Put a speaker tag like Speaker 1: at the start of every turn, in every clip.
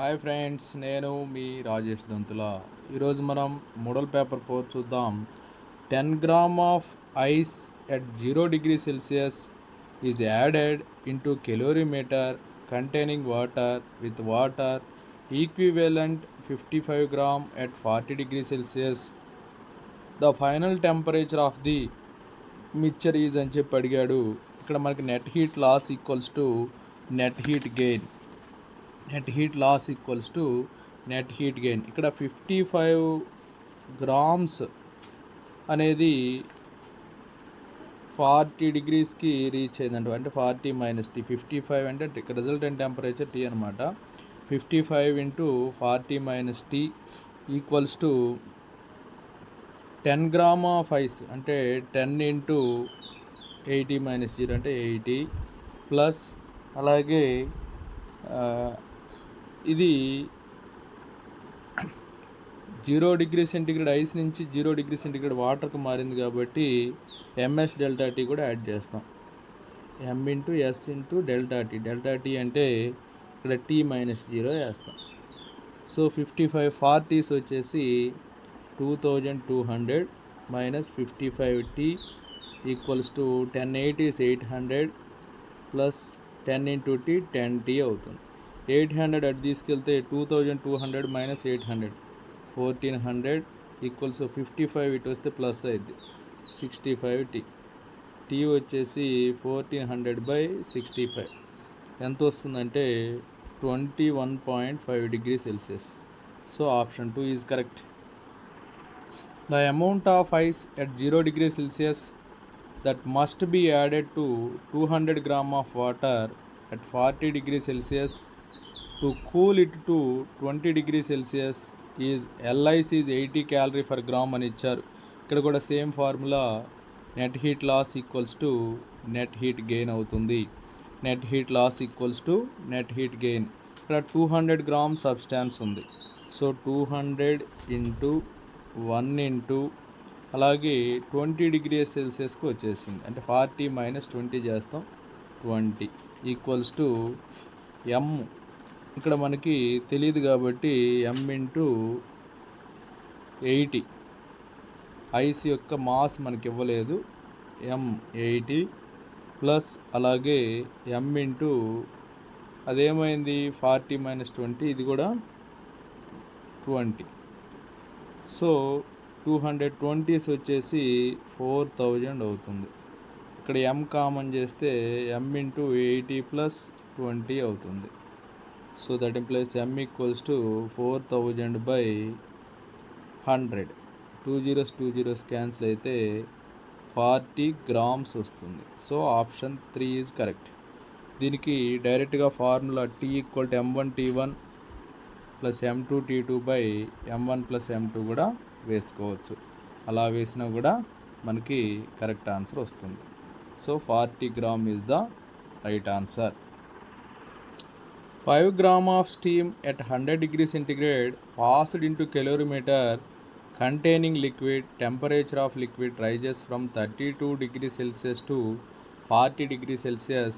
Speaker 1: Hi friends, నేను మీ రాజేష్ దొంతుల. ఈరోజు మనం మోడల్ పేపర్ 4 చూద్దాం. 10 gram of ice at 0 degree Celsius is added into calorimeter containing water with water equivalent 55 gram at 40 degree Celsius. The final temperature of the mixture is అని చెప్పి అడిగాడు. ఇక్కడ మనకి net heat loss equals to net heat gain. Net heat loss equals to net heat gain. ఇక్కడ 55 grams అనేది 40 degreesకి reach అయిందంట. అంటే 40 - T. 55 అంటే ఇక్కడ రిజల్టెంట్ టెంపరేచర్ T అనమాట. 55 × 40 - T equals to 10 gram of ice అంటే 10 × 80 - 0 అంటే 80 ప్లస్ అలాగే ఇది 0 degree సెంటిగ్రేడ్ ఐస్ నుంచి 0 degree సెంటిగ్రేడ్ వాటర్కి మారింది కాబట్టి MS డెల్టా T కూడా యాడ్ చేస్తాం. M × S × delta T. Delta T అంటే ఇక్కడ T - 0 వేస్తాం. సో 55 40s వచ్చేసి 2200 - 55T equals to 1080s 800 plus 10 × T 10T అవుతుంది. 800 అటు తీసుకెళ్తే 2200 - 800 1400 ఈక్వల్స్ 55 ఇటు వస్తే ప్లస్ అయింది 65T. T వచ్చేసి 1400/65 ఎంత వస్తుందంటే 21.5 degree Celsius. So option 2 is correct. The amount of ice at 0 degree Celsius that must be added to 200 gram of water at 40 degree Celsius to cool it to 20 degree Celsius is LIC is 80 calorie per gram అని ఇచ్చారు. ఇక్కడ కూడా same formula net heat loss equals to net heat gain అవుతుంది. Net heat loss equals to net heat gain. ఇక్కడ 200 gram substance ఉంది. So 200 × 1 × అలాగే 20 degree Celsiusకి వచ్చేసింది. అంటే 40 - 20 చేస్తాం 20 ఈక్వల్స్ టు M. ఇక్కడ మనకి తెలియదు కాబట్టి M × 80. ఐస్ యొక్క మాస్ మనకి ఇవ్వలేదు. M 80 ప్లస్ అలాగే M × అదేమైంది 40 - 20 ఇది కూడా 20. సో 220s వచ్చేసి 4000 అవుతుంది. ఇక్కడ M కామన్ చేస్తే M × 80 + 20 అవుతుంది. So that implies M equals to 4000/100. 2 zeros cancel అయితే 40 grams వస్తుంది. So option 3 is correct. దీనికి డైరెక్ట్గా formula T = M1 T1 + M2 T2/M1 + M2 కూడా వేసుకోవచ్చు. అలా వేసినా కూడా మనకి కరెక్ట్ ఆన్సర్ వస్తుంది. So 40 gram is the right answer. 5 gram of steam at 100 degree centigrade passed into calorimeter containing liquid. Temperature of liquid rises from 32 degree Celsius to 40 degree Celsius.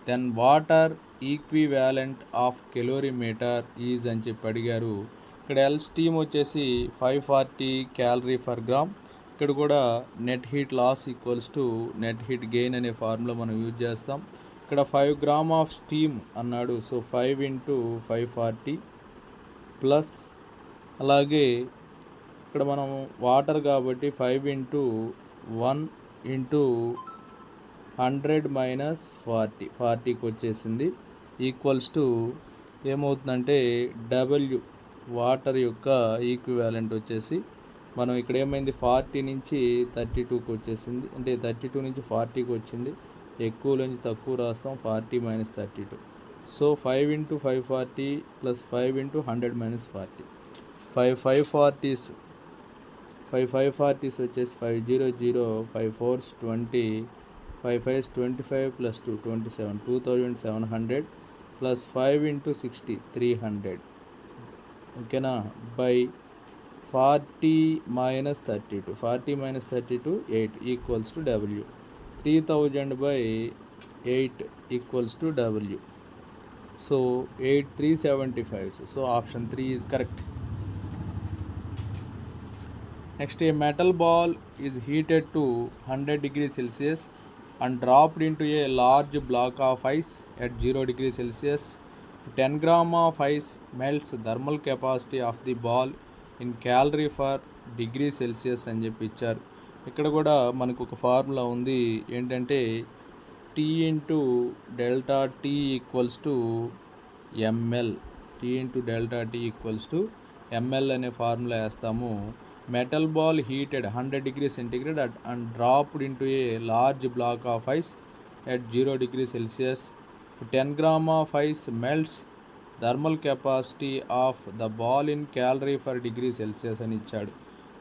Speaker 1: Then water equivalent of calorimeter is అని చెప్పి అడిగారు. ఇక్కడ L steam వచ్చేసి 540 calorie per gram. ఇక్కడ కూడా net heat loss equals to net heat gain అనే formula మనం use చేస్తాం. ఇక్కడ 5 గ్రామ్ ఆఫ్ స్టీమ్ అన్నాడు. సో 5 × 540 ప్లస్ అలాగే ఇక్కడ మనం వాటర్ కాబట్టి 5 × 1 × 100 - 40కి వచ్చేసింది ఈక్వల్స్ టు ఏమవుతుందంటే W వాటర్ యొక్క ఈక్వివాలెంట్ వచ్చేసి మనం ఇక్కడ ఏమైంది 40 నుంచి 32కి వచ్చేసింది. అంటే 32 నుంచి 40కి వచ్చింది. ఎక్కువ నుంచి తక్కువ రాస్తాం 40 - 32. సో 5 × 540 ప్లస్ 5 × 100 - 40 5 540s వచ్చేసి 500 5 4s 20 5 5s 25 + 2 27 2700 ప్లస్ 5 × 60 300 ఓకేనా by 40 - 32 40 - 32 8 equals to W. 3000/8 equals to W. So 8375. So option 3 is correct. Next, a metal ball is heated to 100 degrees Celsius and dropped into a large block of ice at 0 degrees Celsius. 10 gram of ice melts thermal capacity of the ball in calorie per degree Celsius అని చెప్పి ఇచ్చారు. ఇక్కడ కూడా మనకు ఒక formula ఉంది, ఏంటంటే T into delta T equals to ML. T into delta T equals to ML అనే ఫార్ములా వేస్తాము. Metal ball heated 100 degrees centigrade and dropped into a large block of ice at 0 degrees Celsius. 10 gram of ice melts thermal capacity of the ball in calorie per degree Celsius అని ఇచ్చాడు.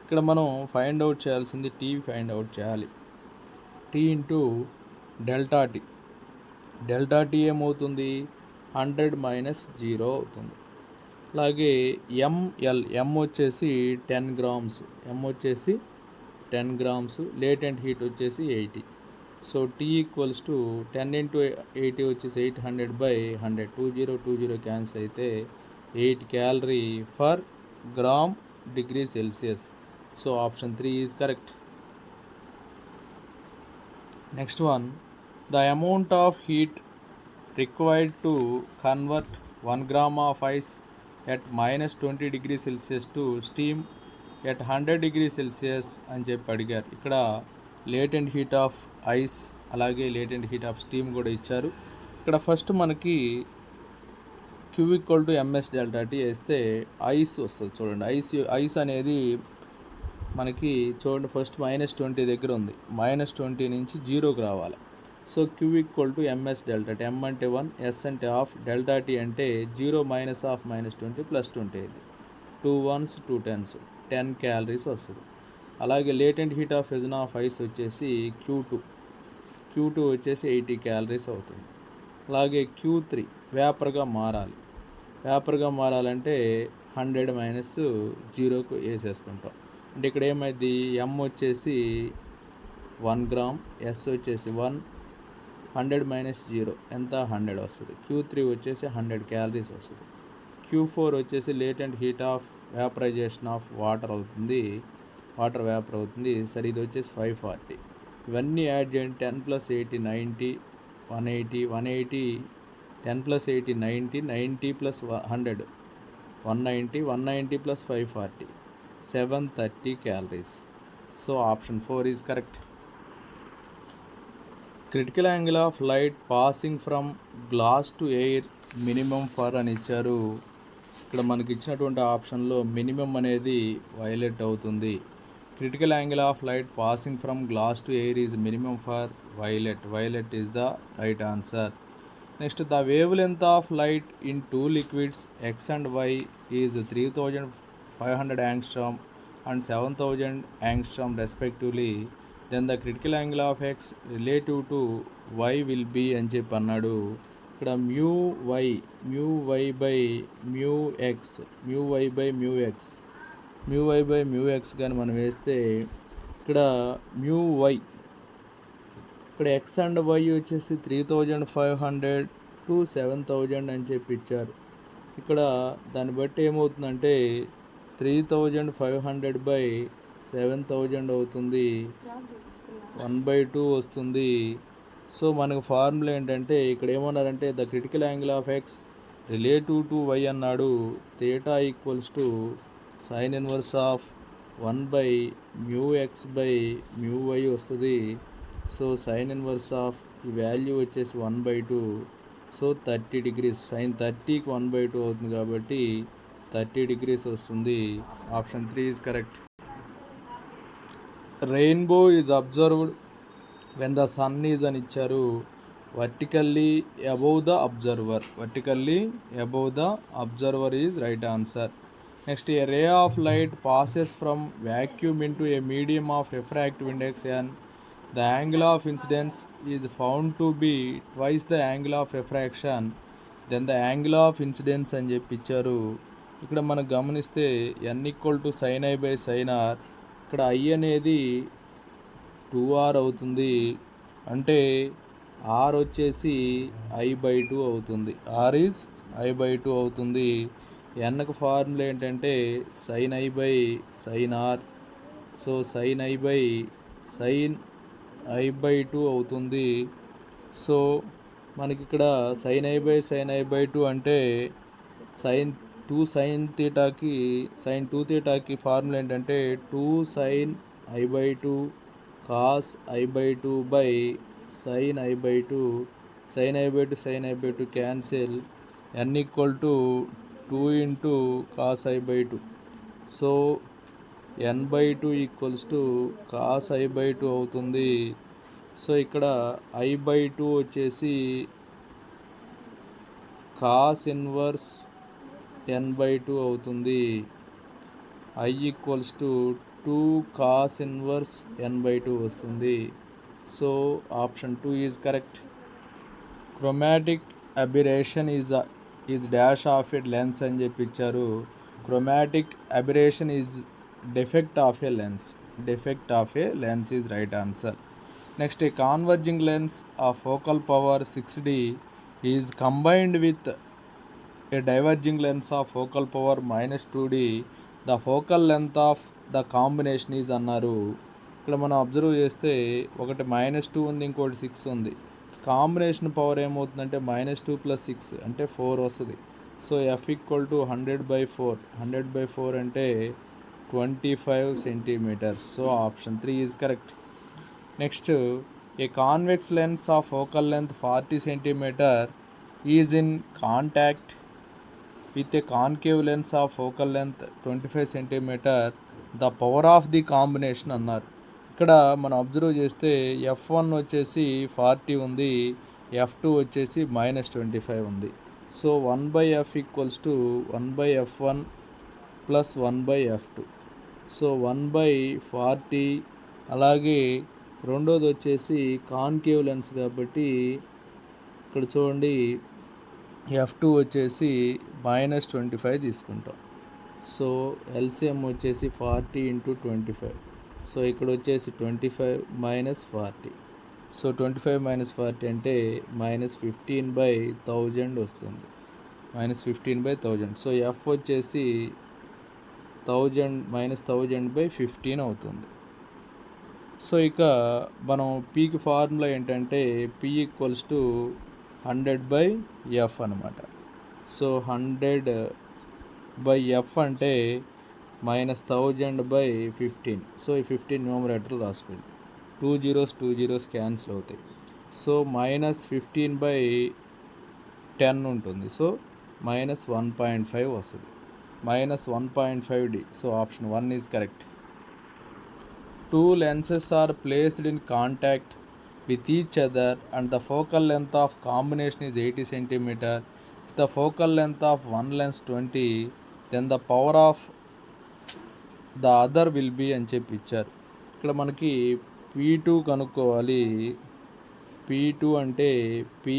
Speaker 1: ఇక్కడ మనం find out చేయాల్సింది T find out చేయాలి. T into delta T. Delta T ఏమవుతుంది? 100 minus 0 అవుతుంది. అలాగే ఎం వచ్చేసి 10 గ్రామ్స్. ఎం వచ్చేసి 10 గ్రామ్స్. లేటెంట్ హీట్ వచ్చేసి 80. So T equals to 10 into 80 వచ్చేసి 800/100. 20 క్యాన్సిల్ అయితే 8 calorie per gram degree Celsius. So option 3 is correct. Next one, the amount of heat required to convert 1 gram of ice at -20 degrees Celsius to steam at 100 degrees Celsius అని చెప్పి అడిగారు. ఇక్కడ latent heat of ice అలాగే latent heat of steam కూడా ఇచ్చారు. ఇక్కడ first మనకి Q = MS delta T వేస్తే ఐస్ వస్తుంది. చూడండి, ఐస్ అనేది మనకి చూడండి ఫస్ట్ -20 దగ్గర ఉంది. -20 నుంచి 0కి రావాలి. So Q = MS delta T. M అంటే 1, S అంటే హాఫ్, డెల్టా టీ అంటే 0 మైనస్ హాఫ్ -20 + 20 అయింది. 2 1s 2 10s 10 క్యాలరీస్ వస్తుంది. అలాగే latent heat of fission of ice వచ్చేసి Q2 వచ్చేసి 80 క్యాలరీస్ అవుతుంది. అలాగే Q3 వేపర్గా మారాలి. వేపర్గా మారాలంటే 100 మైనస్ 0కు వేసేసుకుంటాం. అంటే ఇక్కడ ఏమైంది? M వచ్చేసి 1 గ్రామ్, S వచ్చేసి 1, 100 మైనస్ 0 ఎంత? 100 వస్తుంది. Q3 వచ్చేసి 100 క్యాలరీస్ వస్తుంది. Q4 వచ్చేసి latent heat of vaporisation of water అవుతుంది. వాటర్ వేపర్ అవుతుంది. సరే, ఇది వచ్చేసి 540. ఇవన్నీ యాడ్ చేయండి. 10 + 80 90, 180, 180, 10 + 80 90, 90 + 100 190, 190 + 540 730 calories. So option 4 is correct. Critical angle of light passing from glass to air minimum for అని ఇచ్చారు. ఇక్కడ మనకి ఇచ్చినటువంటి ఆప్షన్లో మినిమం అనేది వైలెట్ అవుతుంది. Critical angle of light passing from glass to air is minimum for violet. Violet is the right answer. Next, the wavelength of light in 2 liquids X and Y is 3500 angstrom and 7000 angstrom respectively. Then the critical angle of X relative to Y will be అని చెప్పి అన్నాడు. ఇక్కడ mu Y by mu X కానీ మనం వేస్తే ఇక్కడ mu Y, ఇక్కడ X and why వచ్చేసి 3500 to 7000 అని చెప్పి ఇచ్చారు. ఇక్కడ దాన్ని బట్టి ఏమవుతుందంటే 3500/7000 అవుతుంది, 1/2 వస్తుంది. సో మనకు ఫార్ములా ఏంటంటే ఇక్కడ ఏమన్నారంటే the critical angle of X relative to y అన్నాడు. Theta equals to sine inverse of 1/μx/μy వస్తుంది. సో సైన్ ఇన్వర్స్ ఆఫ్ ఈ వాల్యూ వచ్చేసి 1/2. So 30 degrees. సైన్ 30కి 1/2 అవుతుంది కాబట్టి 30 degrees వస్తుంది. Option 3 is correct. Rainbow is observed when the sun is అని ఇచ్చారు. Vertically above the observer is right answer. Next, a ray of light passes from vacuum into a medium of refractive index and the angle of incidence is found to be twice the angle of refraction then the angle of incidence అని చెప్పి ఇచ్చారు. ఇక్కడ మనం గమనిస్తే n = sin i/sin r. ఇక్కడ i అనేది 2r అవుతుంది. అంటే ఆర్ వచ్చేసి I/2 అవుతుంది. ఆర్ ఈజ్ I/2 అవుతుంది. ఎన్కి ఫార్ములా ఏంటంటే sine I by sine R. So sine I/2 అవుతుంది. సో మనకి ఇక్కడ సైన్ I/2 అంటే సైన్ 2 థీటాకి ఫార్ములా ఏంటంటే 2 sine I/2 cos I/2 by sine I/2. Sine I/2 cancel. n equal to 2 into cos I/2. So n/2 equals to cos I/2 అవుతుంది. So ఇక్కడ I/2 వచ్చేసి cos inverse n/2 అవుతుంది. I equals to 2 cos inverse n/2 వస్తుంది. So option 2 is correct. Chromatic aberration is dash of a lens అని చెప్పి ఇచ్చారు. Chromatic aberration is defect of a lens is right answer. Next, a converging lens of focal power 6D is combined with a diverging lens of focal power -2D. The focal length of the combination is అన్నారు. ఇక్కడ మనం observe చేస్తే ఒకటి -2 ఉంది, ఇంకోటి 6 ఉంది. Combination power ఏమవుతుందంటే -2 + 6 అంటే 4 వస్తుంది. So F equal to 100/4. 100/4 అంటే 25 centimeters. So option 3 is correct. Next, a convex lens of focal length 40 centimeter is in contact with a concave lens of focal length 25 centimeter. The power of the combination అన్నారు. ఇక్కడ మనం observe చేస్తే F1 వచ్చేసి 40 ఉంది, F2 వచ్చేసి -25 ఉంది. So 1/F equals to 1/F1 plus 1/F2. So 1/40. అలాగే రెండోది వచ్చేసి కాన్కేవ్ లెన్స్ కాబట్టి ఇక్కడ చూడండి F2 వచ్చేసి -25 తీసుకుంటాం. సో ఎల్సిఎం వచ్చేసి 40 × 25. సో ఇక్కడ వచ్చేసి 25 - 40. సో 25 - 40 అంటే -15/1000 వస్తుంది. -15/1000. సో F వచ్చేసి 1000 -1000/15 అవుతుంది. సో ఇక మనం పీకి ఫార్ములా ఏంటంటే P ఈక్వల్స్ టు 100/F అనమాట. సో 100/F అంటే -1000/15. సో ఈ 15 న్యూమరేటర్ రాసుకోండి. 2 zeros క్యాన్సిల్ అవుతాయి. సో -15/10 ఉంటుంది. సో -1.5 వస్తుంది. -1.5D. So option 1 is correct. Two lenses are placed in contact with each other and the focal length of combination is 80 centimeter. If the focal length of one lens 20, then the power of the other will be అని చెప్పి ఇచ్చారు. ఇక్కడ మనకి P2 కనుక్కోవాలి. P2 అంటే P -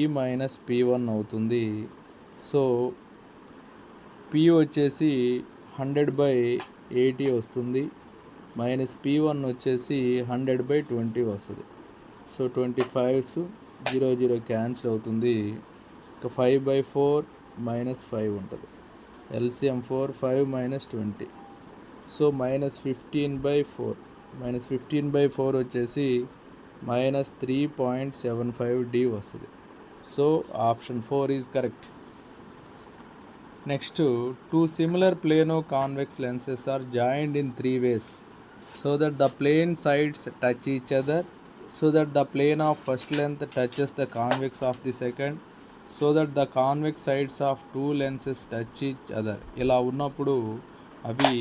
Speaker 1: P1 అవుతుంది. So P వచ్చేసి 100/80 వస్తుంది, -P1 వచ్చేసి 100/20 వస్తుంది. సో 25s 0 క్యాన్సిల్ అవుతుంది. ఇక 5/4 -5 ఉంటుంది. ఎల్సిఎం 4 5 - 20. సో -15/4. -15/4 వచ్చేసి -3.75D వస్తుంది. So option 4 is correct. Next, two similar plano-convex lenses are joined in 3 ways so that the plane sides touch each other, so that the plane of first length touches the convex of the second, so that the convex sides of two lenses touch each other. ఇలా ఉన్నప్పుడు అవి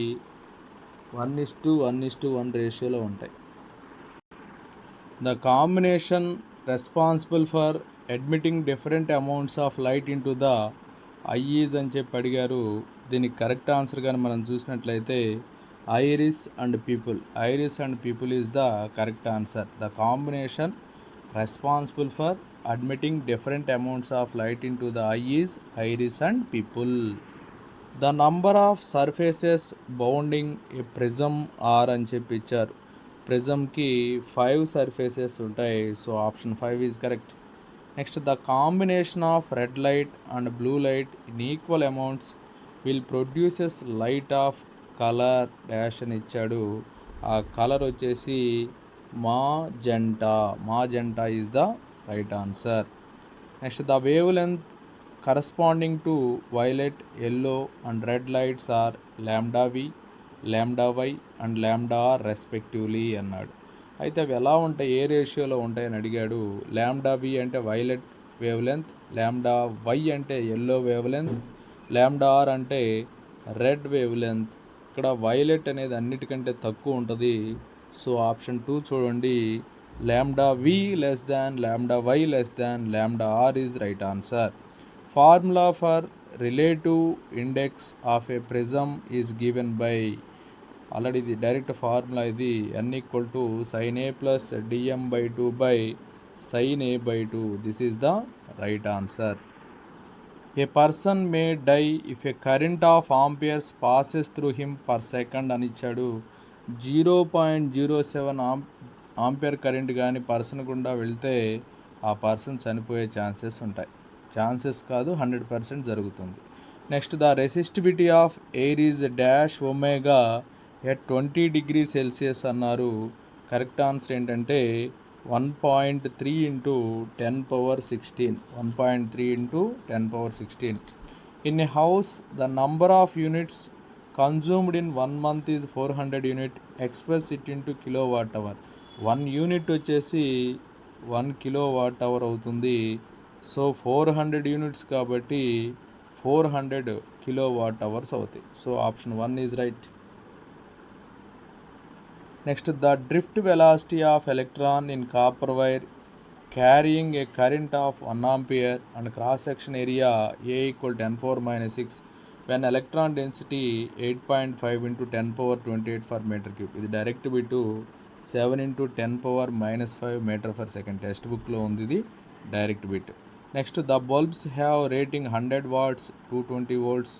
Speaker 1: 1:1:1 రేషియోలో ఉంటాయి. The combination responsible for admitting different amounts of light into the eye is అని చెప్పి అడిగారు. దీనికి correct answer కానీ మనం చూసినట్లయితే iris and pupil is the correct answer. The combination responsible for admitting different amounts of light into the eye is iris and pupil. The number of surfaces bounding a prism are అని చెప్పి ఇచ్చారు. ప్రిజమ్కి 5 surfaces ఉంటాయి. So option 5 is correct. Next, the combination of red light and blue light in equal amounts will produces light of color dash అని ఇచ్చాడు. ఆ colour వచ్చేసి magenta is the right answer. Next, the wavelength corresponding to violet, yellow and red lights are lambda v, lambda y and lambda r respectively అన్నాడు. అయితే అవి ఎలా ఉంటాయి, ఏ రేషియోలో ఉంటాయని అడిగాడు. ల్యాండా వి అంటే వైలెట్ వేవ్ లెంత్, ల్యాండా వై అంటే ఎల్లో వేవ్ లెంత్, ల్యాండా ఆర్ అంటే రెడ్ వేవ్ లెంత్. ఇక్కడ వైలెట్ అనేది అన్నిటికంటే తక్కువ ఉంటుంది. సో ఆప్షన్ 2 చూడండి, ల్యాండా వి లెస్ దాన్ ల్యాండా why less than lambda R is right answer. Formula for relative index of a prism is given by, already ఇది డైరెక్ట్ ఫార్ములా, ఇది n equal to sin a plus dm/2 by sin a/2. This is the right answer. A person may die if a current of amperes passes through him per second అని ఇచ్చాడు. 0.07 ampere current కానీ person గుండా వెళ్తే ఆ person చనిపోయే chances ఉంటాయి. Chances కాదు, 100% జరుగుతుంది. Next, the resistivity of air is dash omega at 20 degree Celsius అన్నారు. కరెక్ట్ ఆన్సర్ ఏంటంటే 1.3 into 10^16. 1.3 into 10^16. In a house the number of units consumed in 1 month is 400 unit. Express it into kilowatt hour. 1 unit వచ్చేసి 1 kilowatt hour అవుతుంది. So 400 units కాబట్టి 400 kilowatt hours అవుతాయి. So option 1 is right. Next, the drift velocity of electron in copper wire carrying a current of 1 ampere and cross section area A equal 10⁻⁶ when electron density 8.5 into 10^28 per metre cube. ఇది direct bit 7 into 10⁻⁵ metre per second. Text బుక్లో ఉంది ఇది direct bit. Next, the bulbs have rating 100 watts, 220 volts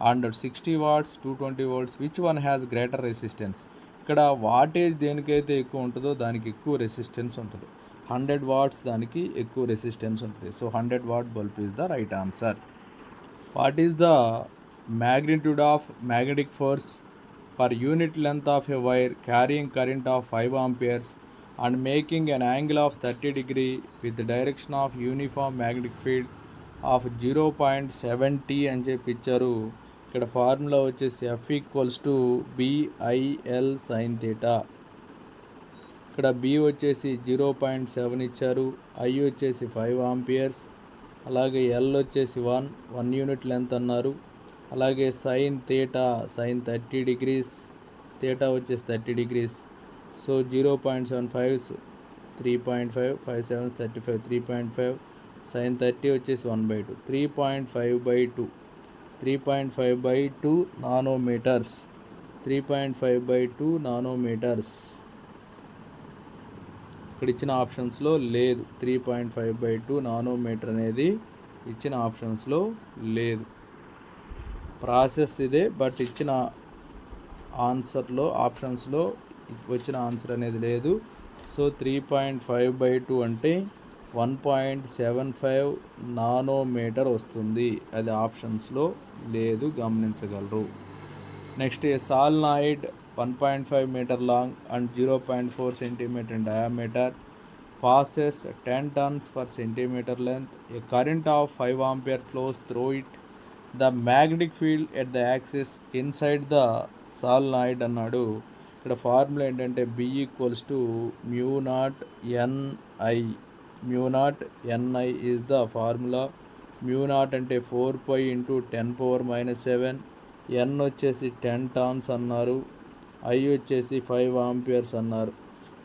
Speaker 1: and 60 watts, 220 volts. Which one has greater resistance. ఇక్కడ wattage దేనికైతే ఎక్కువ ఉంటుందో దానికి ఎక్కువ రెసిస్టెన్స్ ఉంటుంది. 100 watts దానికి ఎక్కువ రెసిస్టెన్స్ ఉంటుంది. So 100 watt bulb is the right answer. What is the magnitude of magnetic force per unit length of a wire carrying current of 5 amperes and making an angle of 30 degree with the direction of uniform magnetic field of 0.7t అని చెప్పి ఇచ్చారు. ఇక్కడ formula వచ్చేసి F equals to BIL sin theta. ఇక్కడ B వచ్చేసి 0.7 ఇచ్చారు, I వచ్చేసి 5 amperes, అలాగే L వచ్చేసి 1 యూనిట్ లెంత్ అన్నారు. అలాగే sine theta sine 30 degrees, theta వచ్చేసి 30 degrees. సో 0.75 3.5 5 7 35 3.5 సైన్ 30 వచ్చేసి 1/2 3.5/2 3.5/2 నానోమీటర్స్. 3.5/2 నానోమీటర్స్ ఇక్కడ ఇచ్చిన ఆప్షన్స్లో లేదు. 3.5/2 నానోమీటర్ అనేది ఇచ్చిన ఆప్షన్స్లో లేదు. ప్రాసెస్ ఇదే, బట్ ఇచ్చిన ఆన్సర్లో ఆప్షన్స్లో వచ్చిన ఆన్సర్ అనేది లేదు. సో 3.5/2 అంటే 1.75 నానోమీటర్ వస్తుంది. అది ఆప్షన్స్లో లేదు, గమనించగలరు. Next, A solenoid 1.5 meter long and 0.4 centimeter in diameter passes 10 tons per centimeter length. A current of 5 ampere flows through it. The magnetic field at the axis inside the solenoid అన్నాడు. ఇక్కడ formula ఏంటంటే B equals to μ0 NI is the formula. μ0 అంటే 4π into 10⁻⁷. N వచ్చేసి 10 tons అన్నారు, I వచ్చేసి 5 amperes అన్నారు.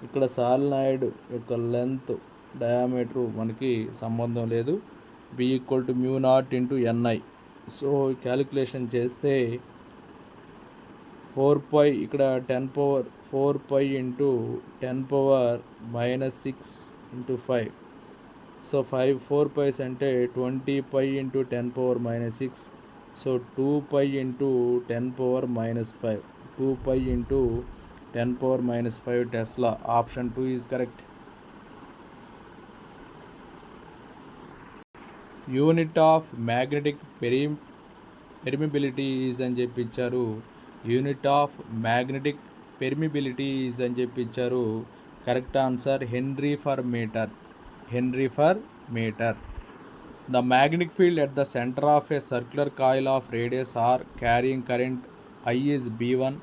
Speaker 1: ఇక్కడ solenoid యొక్క లెంత్ డయామీటర్ మనకి సంబంధం లేదు. B equal to μ0 into NI. So calculation చేస్తే 4π ఇక్కడ 4π ఇంటూ 10⁻⁶ ఇంటూ 5. సో 4π అంటే 20π into 10⁻⁶. So 2π into 10⁻⁵. 2π into 10⁻⁵ tesla. Option 2 is correct. Unit of magnetic permeability is అని చెప్పి ఇచ్చారు. Unit of magnetic permeability is అని చెప్పి ఇచ్చారు. Correct answer henry per metre. Henry per metre. The magnetic field at the center of a circular coil of radius r carrying current I is B1.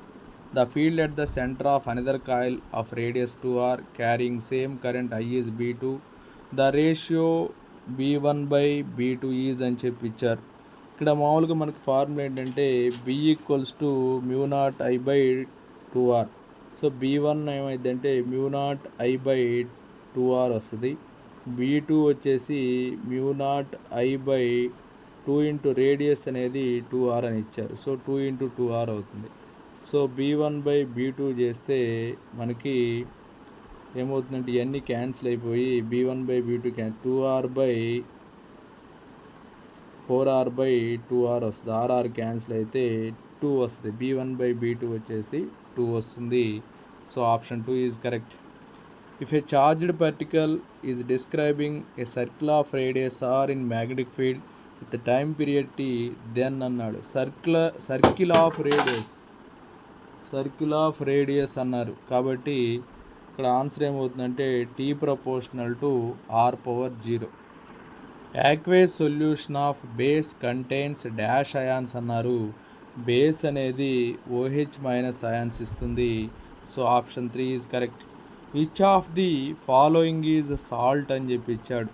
Speaker 1: The field at the center of another coil of radius 2r carrying same current I is B2. The ratio B1 by B2 is అని చెప్పి ఇచ్చారు. ఇక్కడ మామూలుగా మనకు formula ఏంటంటే B equals to mu naught I by 2r. So B1 ఏమైందంటే mu naught I by 2r వస్తుంది. B2 వచ్చేసి mu naught I by 2 into radius అనేది 2r అని ఇచ్చారు. సో 2 ఇంటూ 2r అవుతుంది. సో B1 బై B2 చేస్తే మనకి ఏమవుతుందంటే ఇవన్నీ క్యాన్సిల్ అయిపోయి B1 by B2 2r by 4r by 2r వస్తుంది. ఆర్ఆర్ క్యాన్సిల్ అయితే 2 వస్తుంది. B1 బై B2 వచ్చేసి 2 వస్తుంది. So option 2 is correct. If a charged particle is describing a circle of radius r in magnetic field with the time period t, then అన్నాడు circle of radius అన్నారు. కాబట్టి ఇక్కడ answer ఏమవుతుందంటే T proportional to r power 0. Aqueous solution of base contains dash ions అన్నారు. Base అనేది OH minus ions ఇస్తుంది. So option 3 is correct. Which of the following is salt అని చెప్పి ఇచ్చాడు.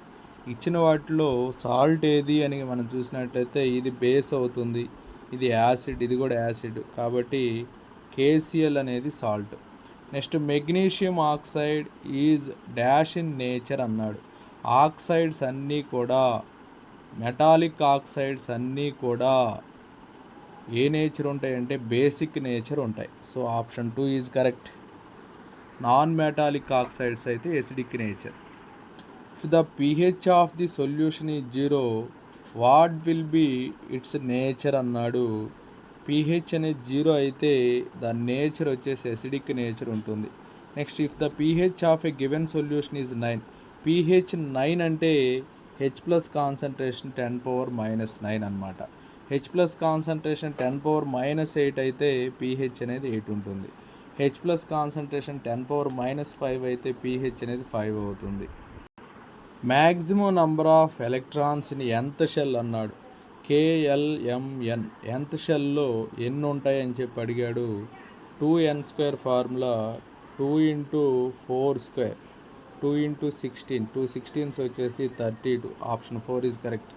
Speaker 1: ఇచ్చిన వాటిలో సాల్ట్ ఏది అని మనం చూసినట్లయితే ఇది బేస్ అవుతుంది, ఇది యాసిడ్, ఇది కూడా యాసిడ్. కాబట్టి KCl అనేది salt. Next magnesium oxide is dash in nature అన్నాడు. ఆక్సైడ్స్ అన్నీ కూడా మెటాలిక్ ఆక్సైడ్స్ అన్నీ కూడా ఏ నేచర్ ఉంటాయంటే బేసిక్ నేచర్ ఉంటాయి. So option 2 is correct. Non metallic oxides అయితే acidic nature. If the pH of the solution is 0, what will be its nature అన్నాడు. pH అనేది 0 అయితే దాని నేచర్ వచ్చేసి ఎసిడిక్ నేచర్ ఉంటుంది. Next if the pH of a given solution is 9, pH 9 అంటే H plus concentration 10⁻⁻9 అనమాట. H plus concentration 10⁻⁻8 అయితే pH అనేది 8 ఉంటుంది. H ప్లస్ కాన్సన్ట్రేషన్ 10⁻�5 అయితే pH అనేది 5 అవుతుంది. Maximum number of electrons in nth shell అన్నాడు. KLMN nth షెల్లో ఎన్ని ఉంటాయని చెప్పి అడిగాడు. 2n² formula 2 into 4², 2 into 16, 2 16s వచ్చేసి 32. Option 4 is correct.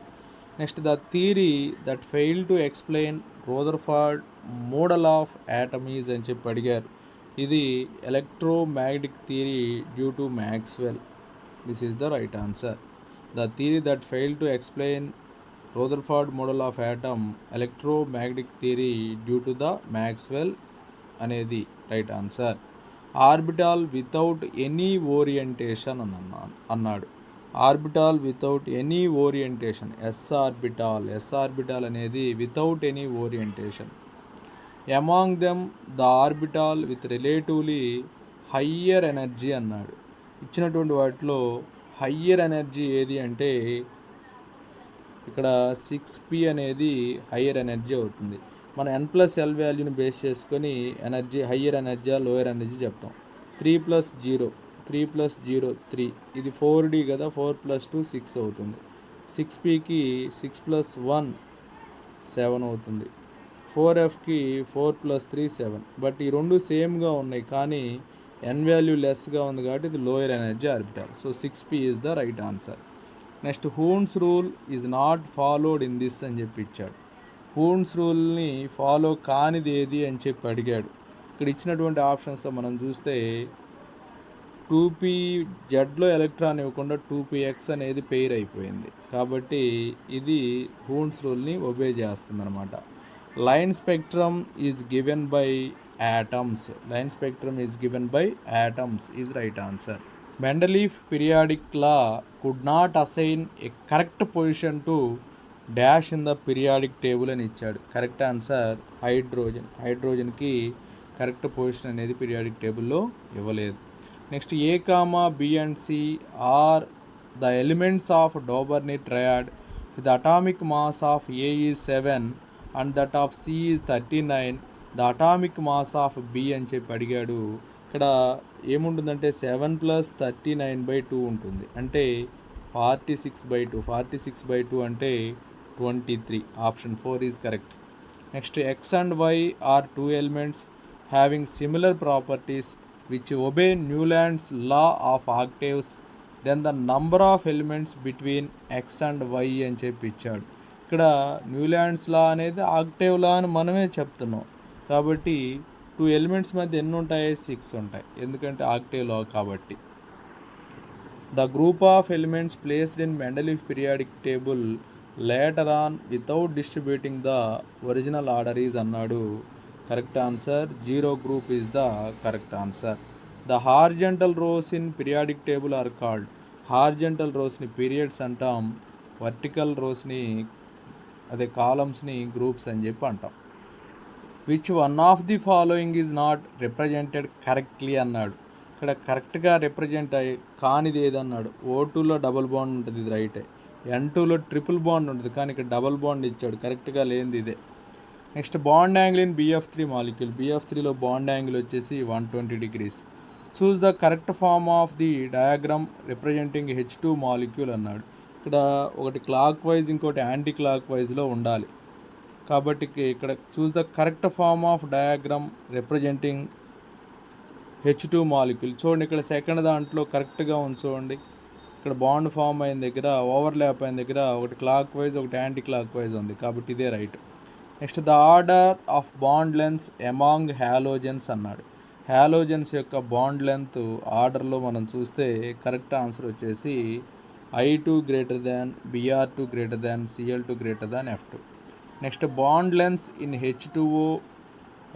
Speaker 1: Next the theory that fail to explain Rutherford model of atom is అని చెప్పి అడిగారు. ఇది electromagnetic theory due to Maxwell. This is the right answer. The theory that fail to explain Rutherford model of atom electromagnetic theory due to the Maxwell అనేది right answer. Orbital without any orientation అన్నాడు. Orbital without any orientation s orbital అనేది without any orientation. Among them the orbital with relatively higher energy అన్నాడు. ఇచ్చినటువంటి వాటిలో higher energy ఏది అంటే ఇక్కడ 6p అనేది హయ్యర్ ఎనర్జీ అవుతుంది. మనం n+l వాల్యూని బేస్ చేసుకొని energy higher energy lower energy చెప్తాం. 3+0 3+0 3, ఇది 4d కదా, 4+2 6 అవుతుంది. 6pకి 6+1 7 అవుతుంది. 4fకి 4+3 7. బట్ ఈ రెండు సేమ్గా ఉన్నాయి కానీ n వాల్యూ లెస్గా ఉంది కాబట్టి ఇది lower energy orbital. So 6p is the right answer. Next Hund's rule is not followed in this అని చెప్పి ఇచ్చాడు. హూన్స్ రూల్ని ఫాలో కానిది ఏది అని చెప్పి అడిగాడు. ఇక్కడ ఇచ్చినటువంటి ఆప్షన్స్లో మనం చూస్తే 2pzలో ఎలక్ట్రాన్ ఇవ్వకుండా 2px అనేది పెయిర్ అయిపోయింది. కాబట్టి ఇది హూన్స్ రూల్ని ఒబే చేస్తుంది అనమాట. Line spectrum is given by atoms. Line spectrum is given by atoms is right answer. Mendeleev periodic law could not assign a correct position to dash in the periodic table అని ఇచ్చాడు. Correct answer హైడ్రోజన్కి correct position అనేది periodic టేబుల్లో ఇవ్వలేదు. Next A, B and C are the elements of Dobereiner triad If the atomic mass of A is 7 and that of C is 39, the atomic mass of B అని చెప్పి అడిగాడు. ఇక్కడ ఏముంటుందంటే 7 + 39/2 ఉంటుంది, అంటే 46/2. 46/2 అంటే 23. Option 4 is correct. Next, X and Y are two elements having similar properties which obey Newland's law of octaves, then the number of elements between X and Y అని చెప్పి ఇచ్చాడు. ఇక్కడ న్యూలాండ్స్ లా అనేది ఆక్టేవ్ లా అని మనమే చెప్తున్నాం, కాబట్టి 2 ఎలిమెంట్స్ మధ్య ఎన్ని ఉంటాయి? 6 ఉంటాయి, ఎందుకంటే ఆక్టేవ్ లా కాబట్టి. The group of elements placed in Mendeleev periodic table later on without distributing the original order is అన్నాడు. Correct answer 0 group is the correct answer. The horizontal rows in periodic table are called, horizontal రోస్ని periods అంటాం, vertical రోస్ని అదే కాలమ్స్ని groups అని చెప్పి అంటాం. Which one of the following is not represented correctly అన్నాడు. ఇక్కడ కరెక్ట్గా రిప్రజెంట్ అయ్యి కానిది ఏదన్నాడు? O2లో డబుల్ బాండ్ ఉంటుంది, ఇది రైటే. N2లో ట్రిపుల్ బాండ్ ఉంటుంది, కానీ ఇక్కడ డబుల్ బాండ్ ఇచ్చాడు, కరెక్ట్గా లేనిది ఇదే. Next, bond angle in BF3 molecule. BF3లో బాండ్ యాంగిల్ వచ్చేసి 120 degrees. Choose the correct form of the diagram representing H2 molecule అన్నాడు. ఇక్కడ ఒకటి క్లాక్ వైజ్, ఇంకోటి యాంటీ క్లాక్ వైజ్లో ఉండాలి, కాబట్టి ఇక్కడ choose the correct form of diagram representing H2 molecule. చూడండి, ఇక్కడ సెకండ్ దాంట్లో కరెక్ట్గా ఉంది చూడండి. ఇక్కడ బాండ్ ఫామ్ అయిన దగ్గర, ఓవర్లాప్ అయిన దగ్గర ఒకటి క్లాక్ వైజ్, ఒకటి యాంటీ క్లాక్ వైజ్ ఉంది, కాబట్టి ఇదే right. Next, the order of bond lens among halogens అన్నాడు. హ్యాలోజన్స్ యొక్క బాండ్ లెంత్ ఆర్డర్లో మనం చూస్తే కరెక్ట్ ఆన్సర్ వచ్చేసి I2 greater than, Br2 greater than, Cl2 greater than F2. Next, bond lengths in H2O,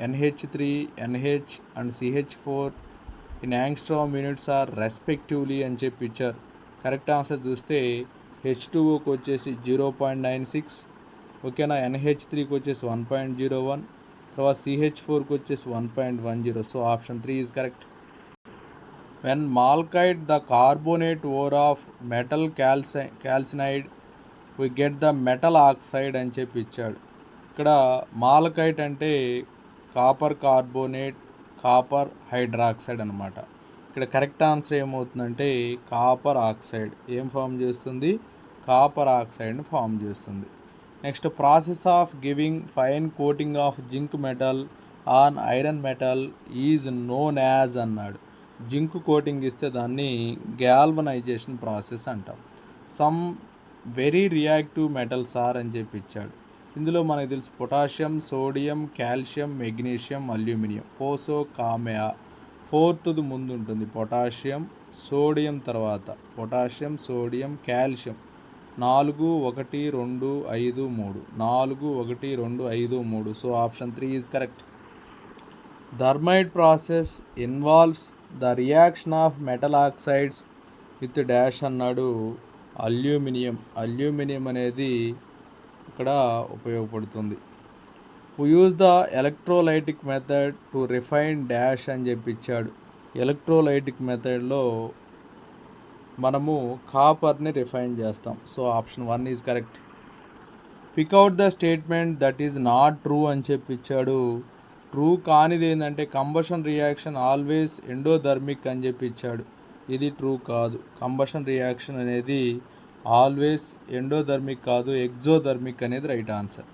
Speaker 1: NH3, NH and CH4 in angstrom units are respectively అని చెప్పి ఇచ్చారు. Correct answer చూస్తే H2Oకి వచ్చేసి 0.96, ఓకేనా. NH3కి వచ్చేసి 1.01, తర్వాత CH4కి వచ్చేసి 1.10. So option 3 is correct. When malachite the carbonate ore of metal calcined we get the metal oxide అని చెప్పి ఇచ్చాడు. ఇక్కడ మాల్కైట్ అంటే కాపర్ కార్బోనేట్, కాపర్ హైడ్రాక్సైడ్ అనమాట. ఇక్కడ కరెక్ట్ ఆన్సర్ ఏమవుతుందంటే కాపర్ ఆక్సైడ్ ఏం ఫామ్ చేస్తుంది? కాపర్ ఆక్సైడ్ని ఫామ్ చేస్తుంది. Next, process of giving fine coating of zinc metal on iron metal is known as అన్నాడు. జింక్ కోటింగ్ ఇస్తే దాన్ని గ్యాల్వనైజేషన్ ప్రాసెస్ అంటాం. Some very reactive metals are అని చెప్పి ఇచ్చాడు. ఇందులో మనకు తెలుసు potassium, sodium, calcium, magnesium, aluminium. పోసో కామెయా ఫోర్త్ది ముందు ఉంటుంది, పొటాషియం, సోడియం తర్వాత potassium, sodium, calcium 4 1 2 5 3, 4 1 2 5 3. So option 3 is correct. Thermite process involves the reaction of metal oxides with dash అన్నాడు. అల్యూమినియం. అల్యూమినియం అనేది ఇక్కడ ఉపయోగపడుతుంది. We use the electrolytic method to refine dash అని చెప్పి ఇచ్చాడు. ఎలక్ట్రోలైటిక్ మెథడ్లో మనము కాపర్ని రిఫైన్ చేస్తాం. So option 1 is correct. Pick out the statement that is not true అని చెప్పి ఇచ్చాడు. ట్రూ కానిది ఏంటంటే కంబషన్ రియాక్షన్ ఆల్వేస్ ఎండోధర్మిక్ అని చెప్పి ఇచ్చాడు. ఇది ట్రూ కాదు. కంబషన్ రియాక్షన్ అనేది ఆల్వేస్ ఎండోధర్మిక్ కాదు, ఎగ్జోధర్మిక్ అనేది right answer.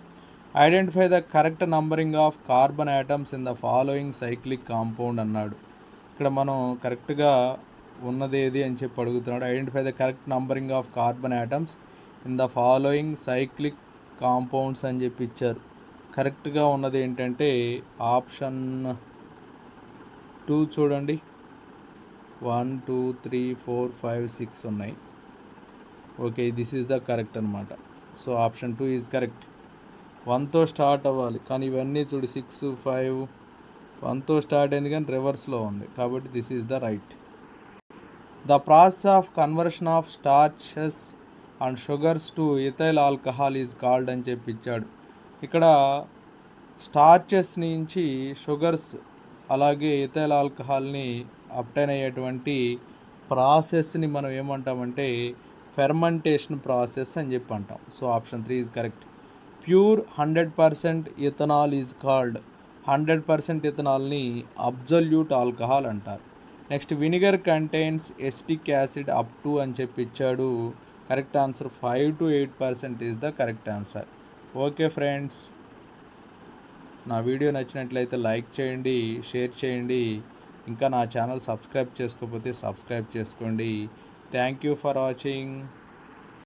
Speaker 1: Identify the correct numbering of carbon atoms in the following cyclic compound అన్నాడు. ఇక్కడ మనం కరెక్ట్గా ఉన్నది ఏది అని చెప్పి అడుగుతున్నాడు. Identify the correct numbering of carbon atoms in the following cyclic compounds అని చెప్పి ఇచ్చారు. కరెక్ట్గా ఉన్నది ఏంటంటే ఆప్షన్ 2 చూడండి. 1 2 3 4 5 6 ఉన్నాయి. Okay, this is the correct అనమాట. So option 2 is correct. 1తో స్టార్ట్ అవ్వాలి, కానీ ఇవన్నీ చూడు 6 5 1తో స్టార్ట్ అయింది కానీ రివర్స్లో ఉంది, కాబట్టి this is the right. The process of conversion of starches and sugars to ethyl alcohol is called అని చెప్పి ఇచ్చాడు. ఇక్కడ స్టార్చెస్ నుంచి షుగర్స్ అలాగే ఇథైల్ ఆల్కహాల్ని అప్టైన్ అయ్యేటువంటి ప్రాసెస్ని మనం ఏమంటామంటే ఫెర్మెంటేషన్ ప్రాసెస్ అని చెప్పి అంటాం. So option 3 is correct. Pure 100% ethanol is called. 100% ఇథనాల్ని అబ్జల్యూట్ ఆల్కహాల్ అంటారు. Next vinegar contains acetic acid up to అని చెప్పి ఇచ్చాడు. Correct answer 5 to 8% is the correct answer. Okay friends, నా వీడియో నచ్చినట్లయితే లైక్ చేయండి, షేర్ చేయండి. ఇంకా నా ఛానల్ సబ్స్క్రైబ్ చేసుకోకపోతే సబ్స్క్రైబ్ చేసుకోండి. Thank you for watching.